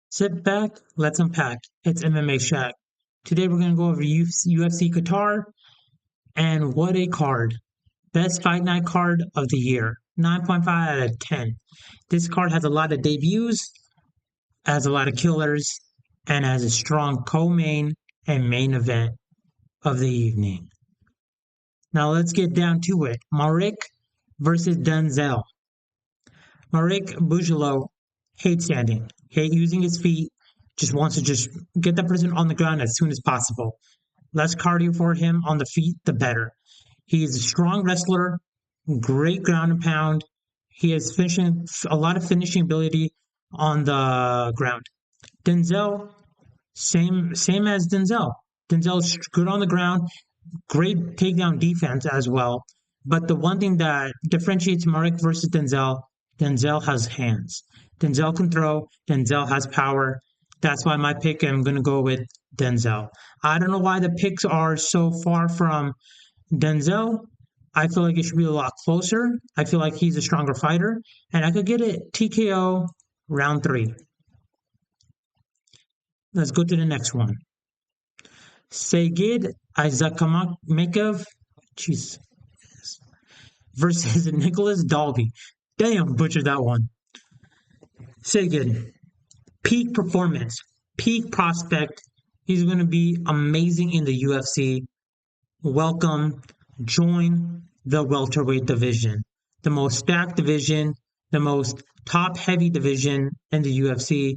Sit back, let's unpack. It's MMA Shack. Today we're going to go over UFC Qatar, and what a card. Best fight night card of the year. 9.5 out of 10. This card has a lot of debuts, has a lot of killers, and has a strong co-main and main event of the evening. Now let's get down to it. Marek versus Denzel. Marek Bujalo hates standing, hate using his feet, just wants to just get that person on the ground as soon as possible. Less cardio for him on the feet, the better. He is a strong wrestler, great ground and pound. He has a lot of finishing ability on the ground. Denzel, same as Denzel. Denzel's good on the ground, great takedown defense as well. But the one thing that differentiates Marek versus Denzel, Denzel has hands. Denzel can throw. Denzel has power. That's why my pick, I'm going to go with Denzel. I don't know why the picks are so far from Denzel. I feel like it should be a lot closer. I feel like he's a stronger fighter. And I could get it TKO round 3. Let's go to the next one. Saygid Izagakhmaev, jeez, versus Nicolas Dalby. Damn, butchered that one. Saygid, peak performance, peak prospect. He's going to be amazing in the UFC. Welcome, join the welterweight division, the most stacked division, the most top-heavy division in the UFC.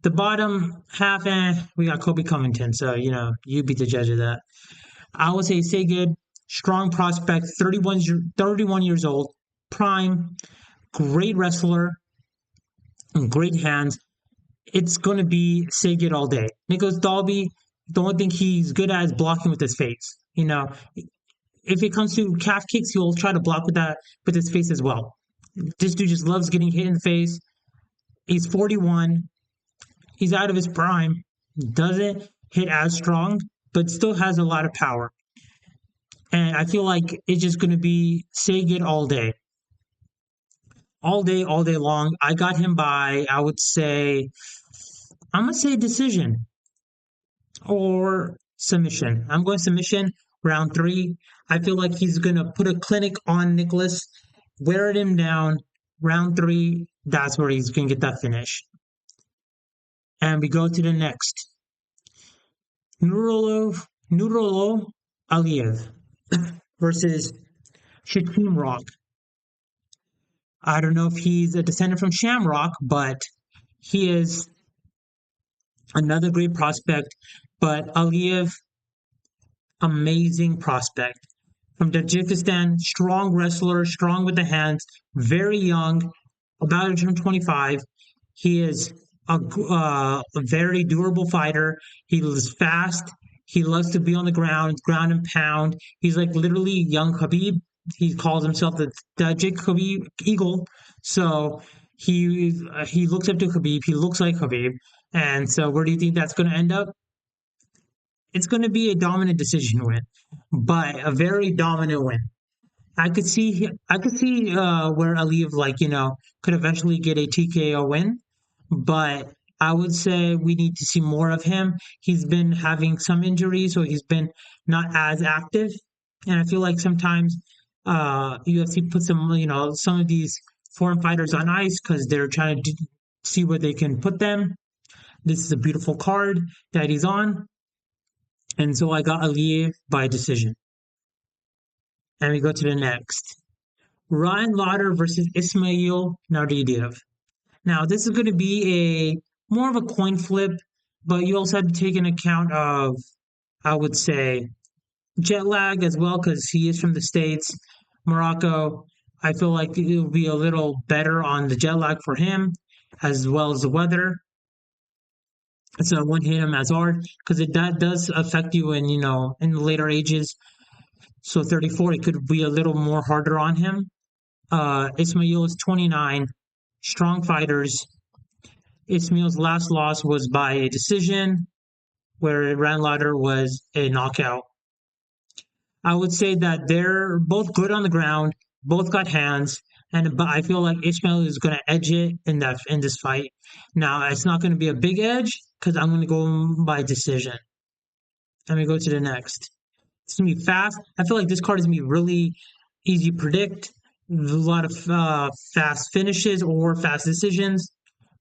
The bottom half, we got Kobe Covington, so, you be the judge of that. I would say Saygid, strong prospect, 31 years old, prime, great wrestler, and great hands. It's going to be Saygid all day. Nicolas Dalby, the only thing he's good at is blocking with his face. If it comes to calf kicks, he'll try to block with his face as well. This dude just loves getting hit in the face. He's 41. He's out of his prime. Doesn't hit as strong, but still has a lot of power. And I feel like it's just going to be Saygid all day. All day long. I got him by, I'm going to say decision or submission. I'm going submission round 3. I feel like he's going to put a clinic on Nicolas, wear him down. Round 3, that's where he's going to get that finish. And we go to the next. Nurullo Aliev versus Shamrock. I don't know if he's a descendant from Shamrock, but he is another great prospect. But Aliev, amazing prospect. From Tajikistan, strong wrestler, strong with the hands, very young, about to turn 25. He is a very durable fighter. He is fast. He loves to be on the ground and pound. He's like literally young Khabib. He calls himself the Tajik Khabib Eagle. So he looks up to Khabib. He looks like Khabib. And so where do you think that's going to end up? It's going to be a dominant decision win, but a very dominant win. I could see where Aliev could eventually get a TKO win, but I would say we need to see more of him. He's been having some injuries, so he's been not as active, and I feel like sometimes UFC puts some of these foreign fighters on ice because they're trying to see where they can put them. This is a beautiful card that he's on, and so I got Aliev by decision. And we go to the next. Ryan Loder versus Ismail Naurdiev. Now, this is going to be more of a coin flip, but you also have to take into account of, I would say, jet lag as well, because he is from the States. Morocco, I feel like it will be a little better on the jet lag for him, as well as the weather. So I won't hit him as hard, because that does affect you in the later ages. So 34, it could be a little more harder on him. Ismail is 29, strong fighters. Ismail's last loss was by a decision, where Ryan Loder was a knockout. I would say that they're both good on the ground, both got hands, and but I feel like Ismail is going to edge it in this fight. Now it's not going to be a big edge because I'm going to go by decision. Let me go to the next. It's gonna be fast. I feel like this card is gonna be really easy to predict. A lot of fast finishes or fast decisions.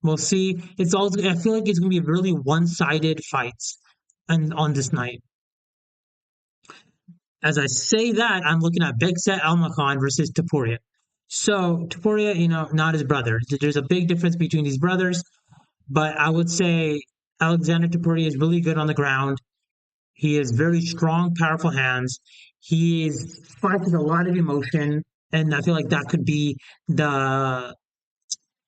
We'll see. It's all. I feel like it's gonna be really one-sided fights, and on this night. As I say that, I'm looking at Bekzat Almakhan versus Topuria. So Topuria, not his brother. There's a big difference between these brothers, but I would say Aleksandre Topuria is really good on the ground. He has very strong, powerful hands. He is sparks with a lot of emotion, and I feel like that could be the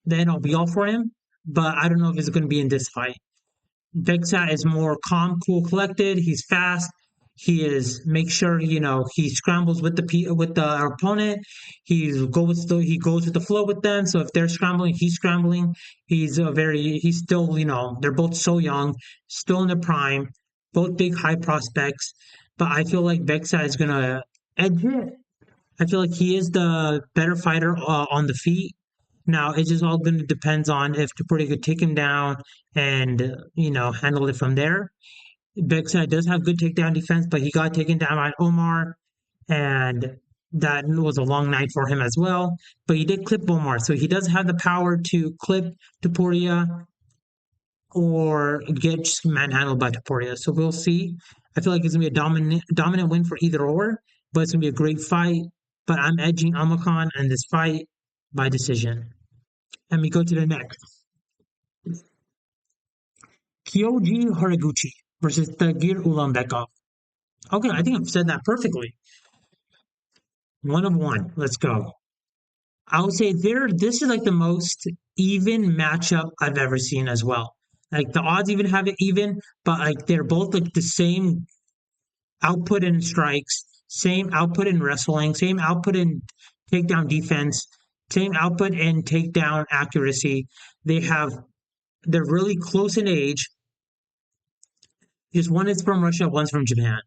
the end all be all for him. But I don't know if it's going to be in this fight. Bekzat is more calm, cool, collected. He's fast. He is make sure he scrambles with the opponent. He goes with the flow with them. So if they're scrambling, he's scrambling. He's still they're both so young, still in the prime, both big high prospects. But I feel like Bekzat is gonna edge it. I feel like he is the better fighter on the feet. Now it's just all going to depends on if Topuria could take him down and handle it from there. Bekzat does have good takedown defense, but he got taken down by Omar, and that was a long night for him as well. But he did clip Omar, so he does have the power to clip Topuria or get just manhandled by Topuria. So we'll see. I feel like it's gonna be a dominant win for either or, but it's gonna be a great fight. But I'm edging Almakhan in this fight by decision. And we go to the next. Kyoji Horiguchi versus Tagir Ulanbekov. Okay, I think I've said that perfectly. 1 of 1. Let's go. I would say this is like the most even matchup I've ever seen as well. Like the odds even have it even, but like they're both like the same output in strikes, same output in wrestling, same output in takedown defense, same output in takedown accuracy. They're really close in age. Just one is from Russia, one's from Japan.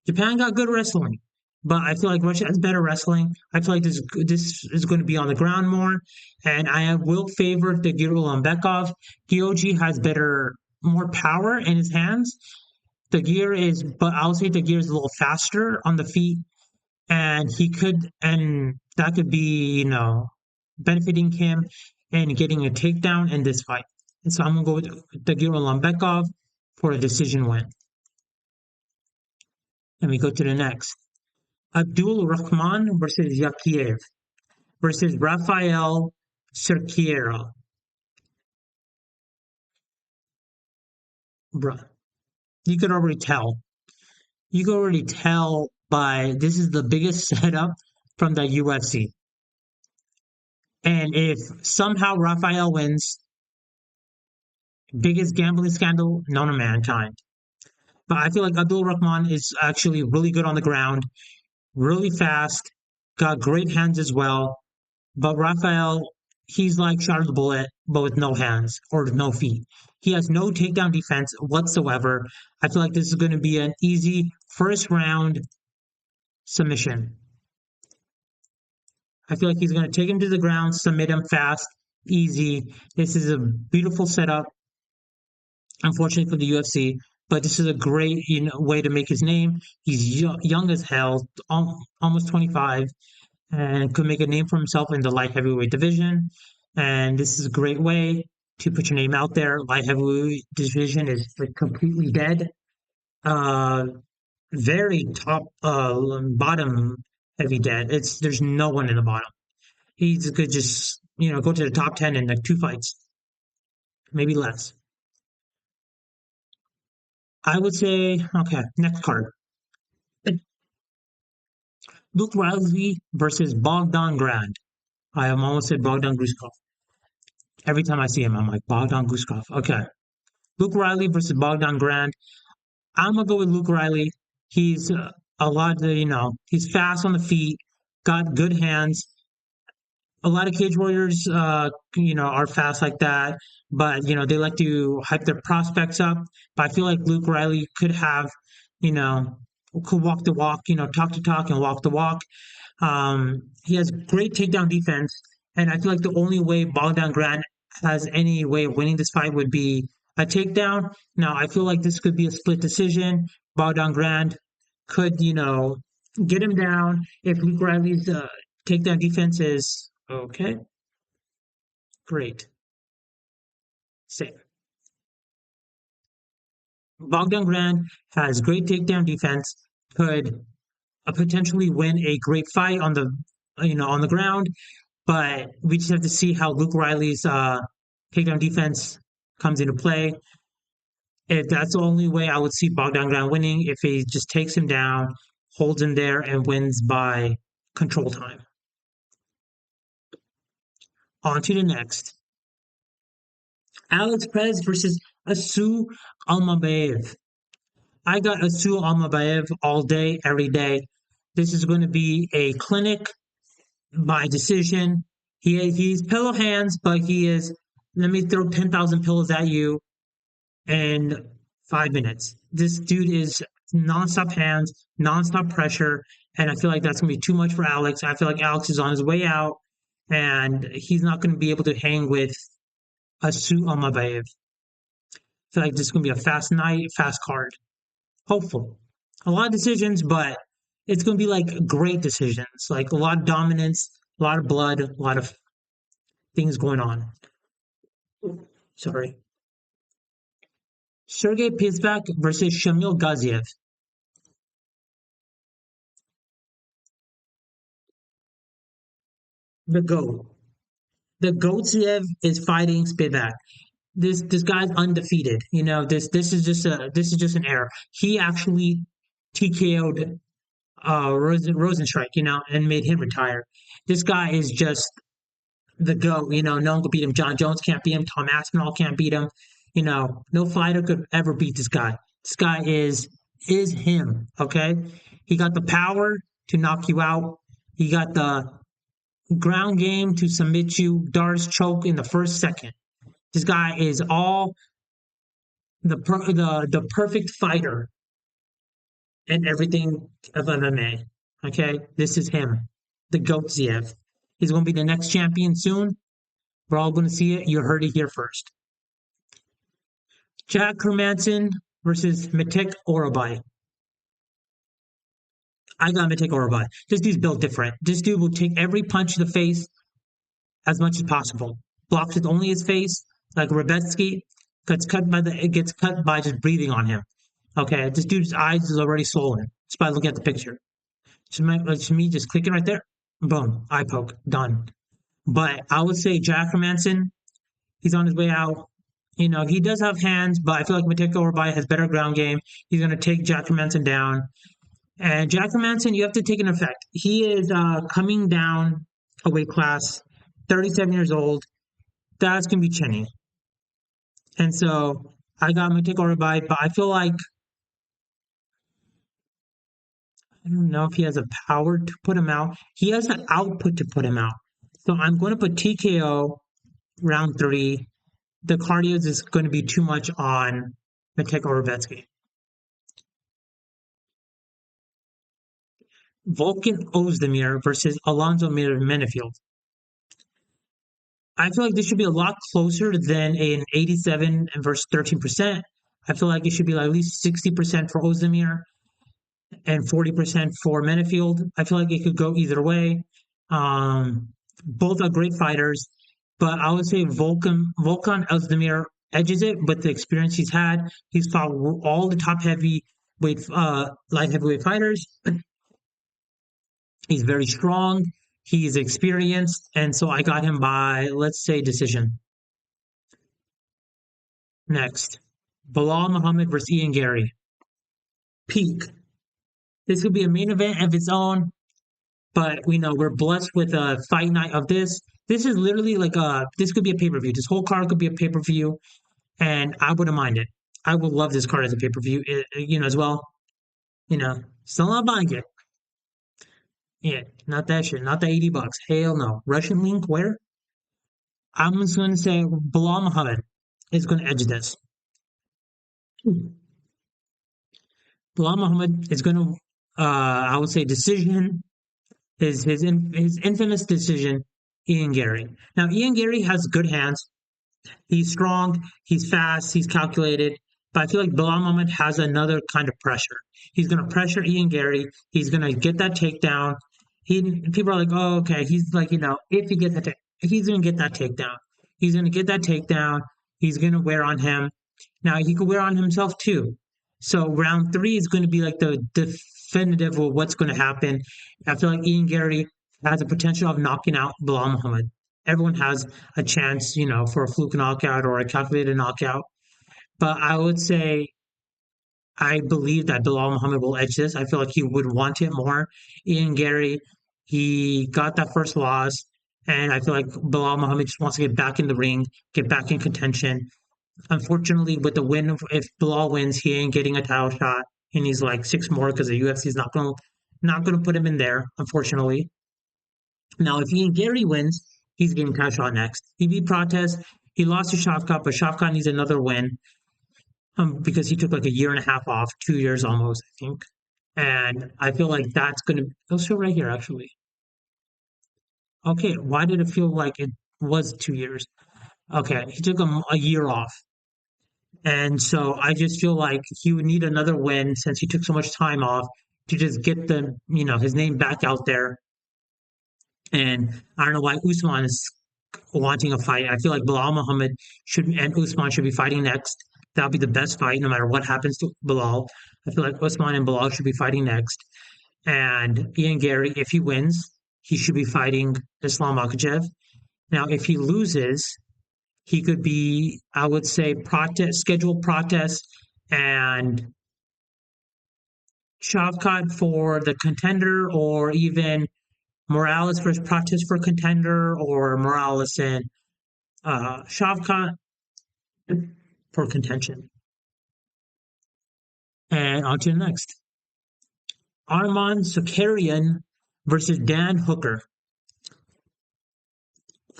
Japan got good wrestling, but I feel like Russia has better wrestling. I feel like this is going to be on the ground more, and I will favor the Ulanbekov. Kyoji has more power in his hands. But I'll say Tagir is a little faster on the feet, and that could be benefiting him and getting a takedown in this fight. And so I'm gonna go with Tagir Ulanbekov for a decision win. And we go to the next. Abdulrakhman versus Yakhyaev versus Raffael Cerqueira. Bruh, you could already tell. You could already tell by this is the biggest setup from the UFC. And if somehow Raffael wins, biggest gambling scandal known to mankind. But I feel like Abdulrakhman is actually really good on the ground, really fast, got great hands as well. But Raffael, he's like shot of the bullet, but with no hands or no feet. He has no takedown defense whatsoever. I feel like this is going to be an easy first round submission. I feel like he's going to take him to the ground, submit him fast, easy. This is a beautiful setup, unfortunately for the UFC, but this is a great way to make his name. He's young as hell, almost 25, and could make a name for himself in the light heavyweight division. And this is a great way to put your name out there. Light heavyweight division is like completely dead. Very top, bottom heavy dead. There's no one in the bottom. He could just go to the top 10 in like 2 fights, maybe less. I would say okay. Next card. Luke Riley versus Bogdan Grad. I almost said Bogdan Gruskov. Every time I see him, I'm like Bogdan Gruskov. Okay. Luke Riley versus Bogdan Grad. I'm gonna go with Luke Riley. He's he's fast on the feet, got good hands. A lot of cage warriors, are fast like that, but they like to hype their prospects up. But I feel like Luke Riley you know, could walk the walk, talk the talk and walk the walk. He has great takedown defense. And I feel like the only way Bogdan Grant has any way of winning this fight would be a takedown. Now, I feel like this could be a split decision. Bogdan Grant could, get him down if Luke Riley's takedown defense is okay. Great. Same. Bogdan Grant has great takedown defense, could potentially win a great fight on the ground, but we just have to see how Luke Riley's takedown defense comes into play. If that's the only way I would see Bogdan Grant winning, if he just takes him down, holds him there, and wins by control time. On to the next. Alex Perez versus Asu Almabayev. I got Asu Almabayev all day, every day. This is going to be a clinic by decision. He's pillow hands, but he is, let me throw 10,000 pillows at you in 5 minutes. This dude is nonstop hands, nonstop pressure, and I feel like that's going to be too much for Alex. I feel like Alex is on his way out, and he's not going to be able to hang with Asu Almabayev. I feel like this is going to be a fast night, fast card. Hopeful. A lot of decisions, but it's going to be like great decisions, like a lot of dominance, a lot of blood, a lot of things going on. Sorry. Serghei Pizbak versus Shamil Gaziev. The GOAT. The Goatsiev is fighting Spivak. This guy's undefeated. This is just an error. He actually TKO'd Rosenstrike, and made him retire. This guy is just the GOAT. No one could beat him. John Jones can't beat him. Tom Aspinall can't beat him. No fighter could ever beat this guy. This guy is him. Okay, he got the power to knock you out. He got the ground game to submit you, Darce choke in the first second. This guy is all the perfect fighter and everything of MMA. Okay, this is him, the Goatsiev. He's going to be the next champion soon. We're all going to see it. You heard it here first. Jack Hermanson versus Matek Orabai. I got Matek Orabai. This dude's built different. This dude will take every punch to the face as much as possible. Blocks with only his face, like Rebetsky. It gets cut by just breathing on him. Okay, this dude's eyes is already swollen just by looking at the picture. To me, just clicking right there, boom, eye poke, done. But I would say Jack Hermanson, he's on his way out. He does have hands, but I feel like Mateko Orbai has better ground game. He's going to take Jack Hermanson down. And Jack Hermanson, you have to take an effect. He is coming down a weight class, 37 years old. That's going to be Chenny. And so I got Mateko Orbai, but I feel like I don't know if he has the power to put him out. He has the output to put him out. So I'm going to put TKO round 3. The cardio is going to be too much on Mateko Rebetsky. Volkan Ozdemir versus Alonzo Menefield. I feel like this should be a lot closer than an 87 versus 13%. I feel like it should be like at least 60% for Ozdemir and 40% for Menefield. I feel like it could go either way. Both are great fighters, but I would say Volkan Ozdemir edges it with the experience he's had. He's fought all the top light heavyweight fighters. He's very strong. He's experienced, and so I got him by, let's say, decision. Next, Bilal Muhammad versus Ian Gary. Peak. This could be a main event of its own, but we're blessed with a fight night of this. This is literally like this could be a pay-per-view. This whole card could be a pay-per-view, and I wouldn't mind it. I would love this card as a pay-per-view, as well. Still not buying it. Yeah, not that shit. Not the $80. Hell no. Russian link, where? I'm just going to say Bilal Muhammad is going to edge this. Bilal Muhammad is going to, I would say, decision. His infamous decision Ian Gary. Now, Ian Gary has good hands. He's strong, he's fast, he's calculated. But I feel like Bilal Muhammad has another kind of pressure. He's going to pressure Ian Gary. He's going to get that takedown. People are like, oh, okay. He's like, if he gets that, he's going to get that takedown. He's going to get that takedown. He's going to wear on him. Now he could wear on himself too. So round three is going to be like the definitive of what's going to happen. I feel like Ian Gary has the potential of knocking out Bilal Muhammad. Everyone has a chance, for a fluke knockout or a calculated knockout. But I would say I believe that Bilal Muhammad will edge this. I feel like he would want it more. Ian Gary, he got that first loss, and I feel like Bilal Muhammad just wants to get back in the ring, get back in contention. Unfortunately, with the win, if Bilal wins, he ain't getting a title shot. He needs like six more because the UFC is not gonna put him in there, unfortunately. Now, if Ian Gary wins, he's getting title shot next. He beat Protest. He lost to Shavkat, but Shavkat needs another win. Because he took like a year and a half off, 2 years almost, I think. And I feel like that's gonna. It'll show right here, actually. Okay, why did it feel like it was 2 years? Okay, he took a year off, and so I just feel like he would need another win since he took so much time off to just get his name back out there. And I don't know why Usman is wanting a fight. I feel like Bilal Muhammad and Usman should be fighting next. That'll be the best fight no matter what happens to Bilal. I feel like Usman and Bilal should be fighting next. And Ian Gary, if he wins, he should be fighting Islam Makhachev. Now, if he loses, he could be, I would say, scheduled protest and Shavkat for the contender, or even Morales versus protest for contender, or Morales and Shavkat for contention. And on to the next. Arman Tsarukyan versus Dan Hooker.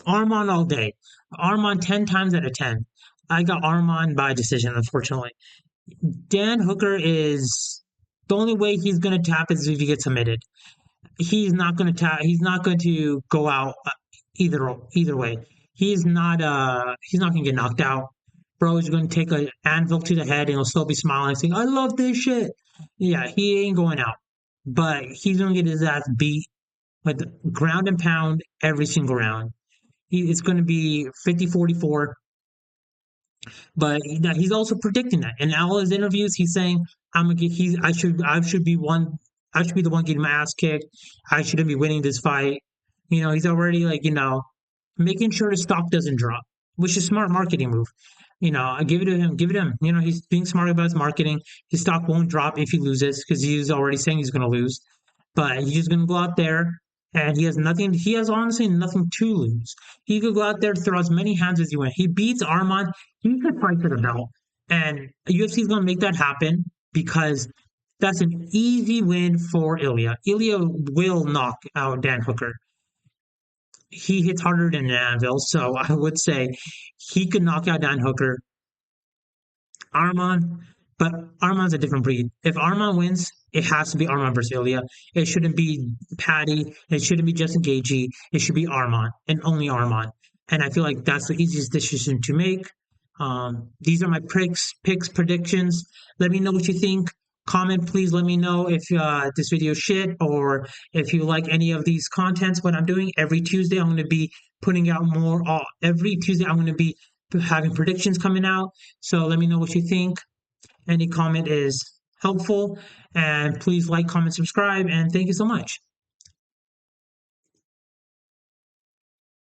Arman all day. Arman 10 times out of 10. I got Arman by decision, unfortunately. Dan Hooker is the only way he's going to tap is if he gets submitted. He's not going to tap. He's not going to go out either way. He's not going to get knocked out. Bro is going to take an anvil to the head and he'll still be smiling, saying, "I love this shit." Yeah, he ain't going out, but he's going to get his ass beat with ground and pound every single round. It's going to be 50-44. But he's also predicting that in all his interviews. He's saying, "I'm gonna get. I should be one. I should be the one getting my ass kicked. I shouldn't be winning this fight." He's already like making sure his stock doesn't drop, which is a smart marketing move. I give it to him. Give it to him. He's being smart about his marketing. His stock won't drop if he loses because he's already saying he's going to lose. But he's just going to go out there and he has nothing. He has honestly nothing to lose. He could go out there, throw as many hands as he wants. He beats Arman. He could fight for the belt, and UFC is going to make that happen because that's an easy win for Ilya. Ilya will knock out Dan Hooker. He hits harder than Anvil, so I would say he could knock out Dan Hooker. Arman, but Arman's a different breed. If Arman wins, it has to be Arman versus Ilya. It shouldn't be Patty. It shouldn't be Justin Gaethje. It should be Arman and only Arman. And I feel like that's the easiest decision to make. These are my picks, predictions. Let me know what you think. Comment, please. Let me know if this video is shit or if you like any of these contents. What I'm doing every Tuesday, I'm going to be putting out more. Every Tuesday, I'm going to be having predictions coming out. So let me know what you think. Any comment is helpful. And please like, comment, subscribe. And thank you so much.